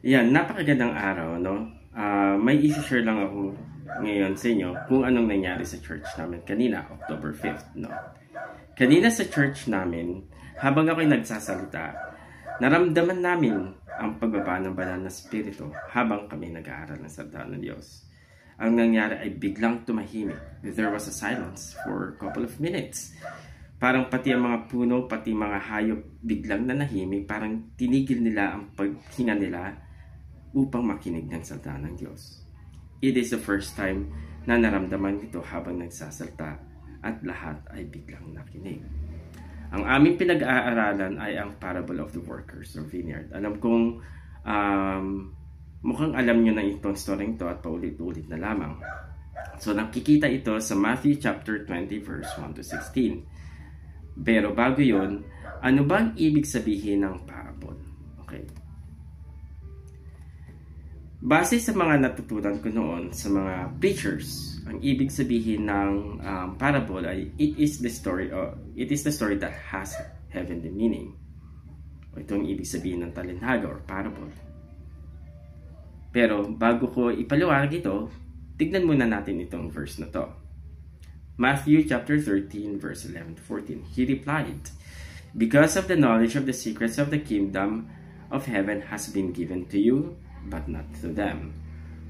Yan, napakagandang araw, no? May isi-share lang ako ngayon sa inyo kung anong nangyari sa church namin kanina, October 5th, no? Kanina sa church namin, habang ako'y nagsasalita, naramdaman namin ang pagbaba ng banal na spirito habang kami nag-aaral ng salita ng Diyos. Ang nangyari ay biglang tumahimik. There was a silence for a couple of minutes. Parang pati ang mga puno, pati mga hayop biglang nanahimik, parang tinigil nila ang paghinga nila upang makinig ng salita ng Diyos. It is the first time na naramdaman ito habang nagsasalta at lahat ay biglang nakinig. Ang aming pinag-aaralan ay ang Parable of the Workers or Vineyard. Alam kong mukhang alam nyo na itong story ito at paulit-ulit na lamang. So nakikita ito sa Matthew chapter 20 verse 1 to 16. Pero bago yun, ano ba ang ibig sabihin ng parable? Okay. Base sa mga natutunan ko noon sa mga preachers, ang ibig sabihin ng parable ay it is the story that has heavenly meaning. O ito ang ibig sabihin ng talinhaga or parable. Pero bago ko ipaliwanag ito, tignan muna natin itong verse na to. Matthew chapter 13 verse 11 to 14. He replied, "Because of the knowledge of the secrets of the kingdom of heaven has been given to you, but not to them.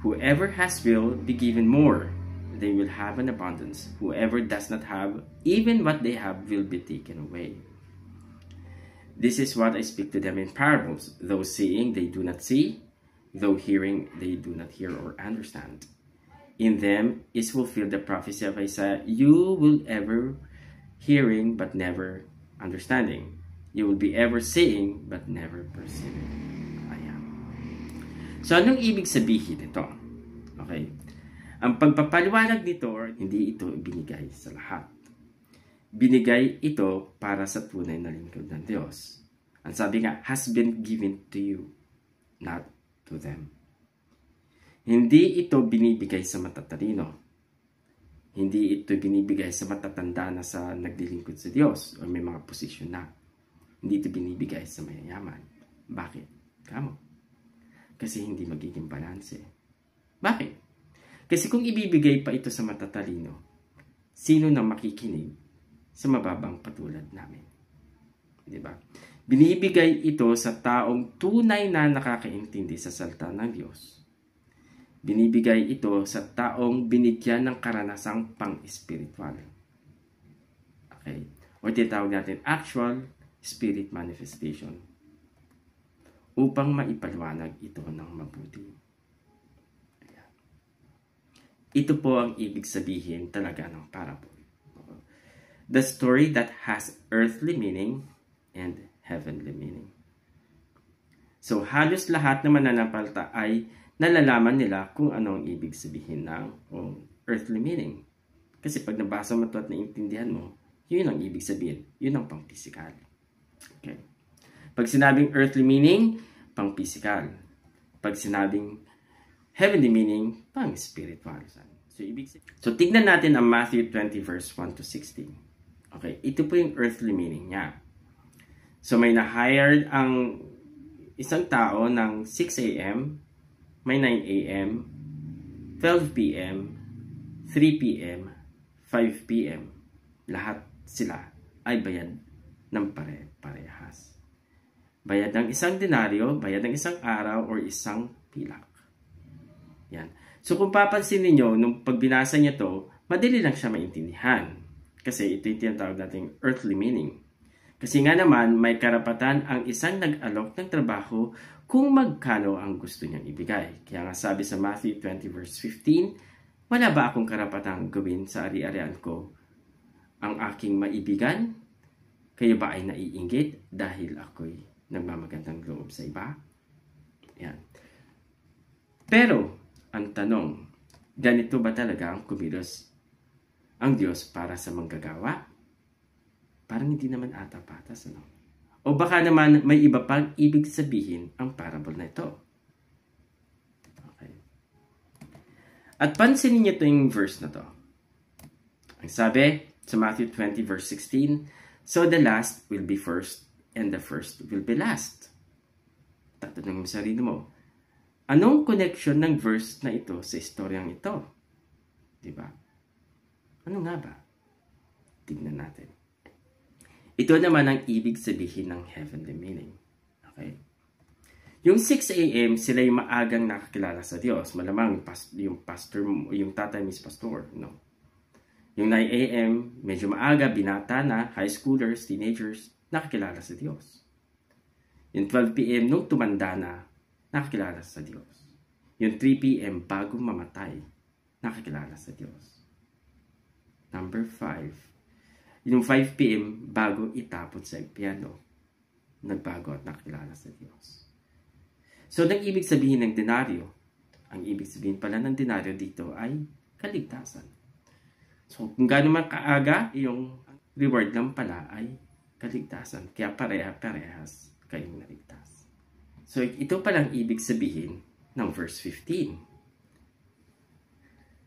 Whoever has will be given more. They will have an abundance. Whoever does not have, even what they have will be taken away. This is what I speak to them in parables. Though seeing, they do not see. Though hearing, they do not hear or understand. In them is fulfilled the prophecy of Isaiah. You will ever hearing, but never understanding. You will be ever seeing, but never perceiving." Ayan. So, anong ibig sabihin ito? Okay. Ang pagpapaliwanag nito, hindi ito binigay sa lahat. Binigay ito para sa tunay na lingkod ng Diyos. Ang sabi nga, has been given to you, not to them. Hindi ito binibigay sa matatalino. Hindi ito binibigay sa matatanda na sa naglilingkod sa Diyos o may mga posisyon na. Hindi ito binibigay sa mayayaman. Bakit? Kamo. Kasi hindi magiging balanse. Bakit? Kasi kung ibibigay pa ito sa matatalino, sino na makikinig sa mababang patulad namin? Diba? Binibigay ito sa taong tunay na nakakaintindi sa salita ng Diyos. Binibigay ito sa taong binigyan ng karanasang pang-spiritual. Okay? O tinatawag natin actual spirit manifestation. Upang maipaliwanag ito ng mabuti. Ayan. Ito po ang ibig sabihin talaga ng parable. The story that has earthly meaning and heavenly meaning. So halos lahat ng mananampalata ay nalalaman nila kung anong ibig sabihin ng earthly meaning. Kasi pag nabasa mo ito at naintindihan mo, yun ang ibig sabihin. Yun ang pang-physical. Okay. Pag sinabing earthly meaning, pang-physical. Pag sinabing heavenly meaning, pang-spiritual. So tignan natin ang Matthew 20 verse 1 to 16. Okay, ito po yung earthly meaning niya. So may na-hired ang isang tao ng 6 a.m., may 9 a.m., 12 p.m., 3 p.m., 5 p.m. Lahat sila ay bayad ng pare-parehas. Bayad ng isang denaryo, bayad ng isang araw, or isang pilak. Yan. So kung papansin niyo nung pagbinasa niya to, madali lang siya maintindihan. Kasi ito yung tinatawag nating earthly meaning. Kasi nga naman, may karapatan ang isang nag-alok ng trabaho kung magkano ang gusto niyang ibigay. Kaya nga sabi sa Matthew 20 verse 15, wala ba akong karapatang gawin sa ari-arian ko ang aking maibigan? Kayo ba ay naiinggit dahil ako'y nagmamagandang loob sa iba? Yan. Pero, ang tanong, ganito ba talaga ang kumilos ang Diyos para sa manggagawa? Parang hindi naman ata patas, ano? O baka naman may iba pang ibig sabihin ang parable na ito. Okay. At pansinin niyo ito yung verse na to. Ang sabi sa Matthew 20 verse 16, "So the last will be first and the first will be last." Tatanungin mo sa sarili mo, Anong connection ng verse na ito sa istoryang ito? Diba? Ano nga ba? Tignan natin. Ito naman ang ibig sabihin ng heavenly meaning. Okay? Yung 6 a.m., sila yung maagang nakakilala sa Diyos. Malamang yung pastor, yung tatay is pastor. No? Yung 9 a.m., medyo maaga, binata na, high schoolers, teenagers, nakakilala sa Diyos. Yung 12 p.m., nung tumanda na, nakakilala sa Diyos. Yung 3 p.m., bago mamatay, nakakilala sa Diyos. Number 5, yung 5 p.m., bago itapon sa impyerno, nagbago at nakakilala sa Diyos. So, ang ibig sabihin ng denaryo, ang ibig sabihin pala ng denaryo dito ay kaligtasan. So, kung gaano man kaaga, yung reward lang pala ay kaligtasan. Kaya pareha-parehas kayong naligtas. So, ito palang ibig sabihin ng verse 15.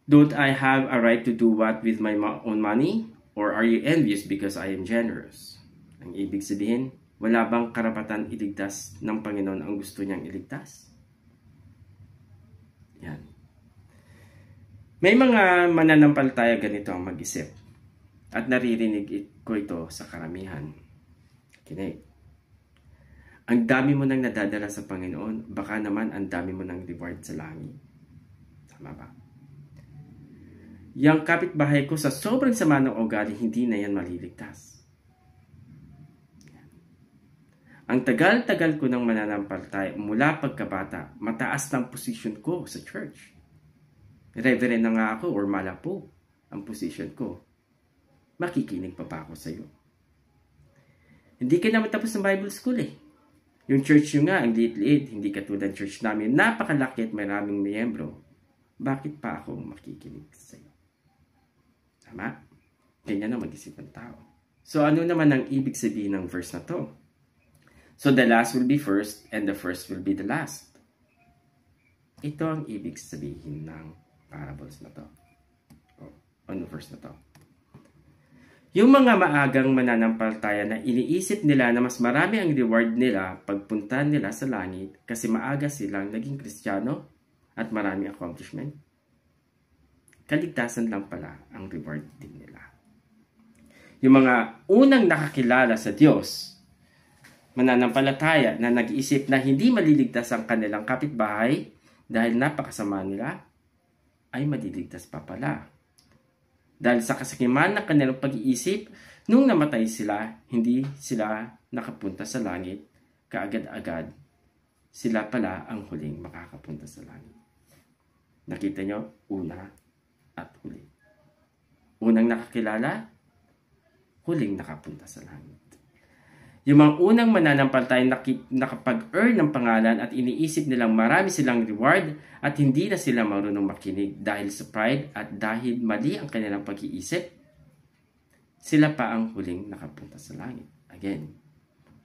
Don't I have a right to do what with my own money? Or are you envious because I am generous? Ang ibig sabihin, wala bang karapatan iligtas ng Panginoon ang gusto niyang iligtas? Yan. May mga mananampalataya ganito ang mag-isip. At naririnig ko ito sa karamihan. Kinig. Ang dami mo nang nadadala sa Panginoon, baka naman ang dami mo nang reward sa langit. Tama ba? Yang kapitbahay ko sa sobrang sama ng ugali, hindi na yan maliligtas. Ang tagal-tagal ko ng mananampalataya mula pagkabata, mataas ng position ko sa church. Reverend na nga ako or malapo ang position ko. Makikinig pa ako sa iyo. Hindi ka naman tapos ng Bible school eh. Yung church nyo nga, ang liit-liit, hindi katulad ng church namin, napakalaki at maraming miyembro. Bakit pa ako makikinig sa iyo? Tama? Ganyan na mag-isip ng tao. So ano naman ang ibig sabihin ng verse na to? So the last will be first and the first will be the last. Ito ang ibig sabihin ng parables na to. Ano verse na to? Yung mga maagang mananampalataya na iniisip nila na mas marami ang reward nila pagpunta nila sa langit kasi maaga silang naging Kristiyano at marami accomplishment. Kaligtasan lang pala ang reward din nila. Yung mga unang nakakilala sa Diyos, mananampalataya na nag-iisip na hindi maliligtas ang kanilang kapitbahay dahil napakasama nila, ay maliligtas pa pala. Dahil sa kasakiman ng kanilang pag-iisip, nung namatay sila, hindi sila nakapunta sa langit, kaagad-agad, sila pala ang huling makakapunta sa langit. Nakita nyo? Una at huli. Unang nakakilala, huling nakapunta sa langit. Yung mga unang mananampalataya nakapag-earn ng pangalan at iniisip nilang marami silang reward at hindi na sila marunong makinig dahil sa pride at dahil mali ang kanilang pag-iisip, sila pa ang huling nakapunta sa langit. Again,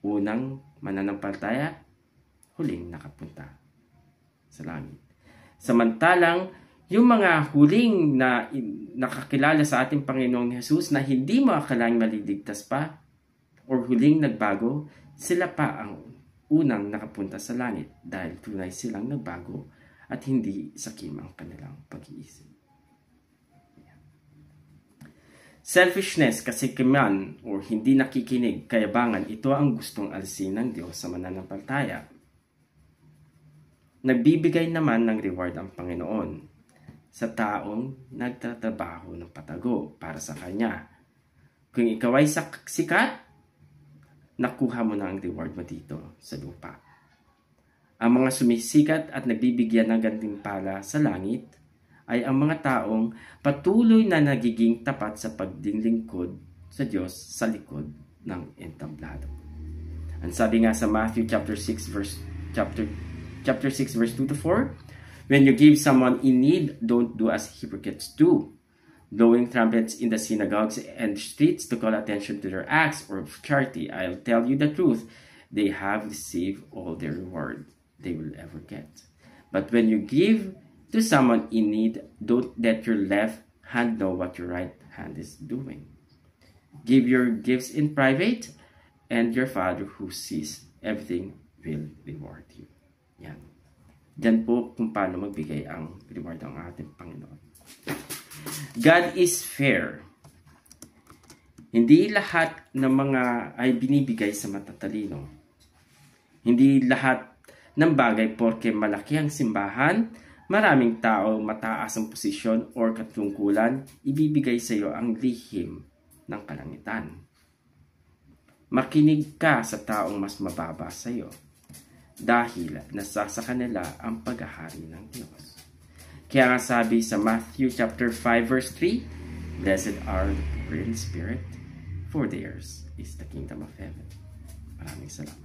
unang mananampalataya, huling nakapunta sa langit. Samantalang, yung mga huling na nakakilala sa ating Panginoong Jesus na hindi mo akalaing maliligtas pa, or huling nagbago, sila pa ang unang nakapunta sa langit dahil tunay silang nagbago at hindi sakim ang kanilang pag-iisip. Selfishness, kasikiman, o hindi nakikinig, kayabangan, ito ang gustong alisin ng Diyos sa mananampalataya. Nagbibigay naman ng reward ang Panginoon sa taong nagtatrabaho ng patago para sa Kanya. Kung ikaw ay sikat, nakuha mo na ang reward mo dito sa lupa. Ang mga sumisikat at nagbibigyan ng gantimpala sa langit ay ang mga taong patuloy na nagiging tapat sa pagdinglingkod sa Diyos sa likod ng entablado. Ang sabi nga sa Matthew chapter 6 verse 2 to 4, when you give someone in need, don't do as hypocrites do, blowing trumpets in the synagogues and streets to call attention to their acts of charity. I'll tell you the truth, they have received all their reward they will ever get. But when you give to someone in need, don't let your left hand know what your right hand is doing. Give your gifts in private, and your Father who sees everything will reward you. Yan. Yan po kung paano magbigay ang reward ng ating Panginoon. God is fair. Hindi lahat ng mga ay binibigay sa matatalino. Hindi lahat ng bagay porke malaki ang simbahan, maraming tao, mataas ang posisyon or katungkulan, ibibigay sa iyo ang lihim ng kalangitan. Makinig ka sa taong mas mababa sa iyo dahil nasa sa kanila ang paghahari ng Diyos. Kaya nga sabi sa Matthew chapter 5 verse 3, Blessed are the poor in spirit, for theirs is the kingdom of heaven. Maraming salamat.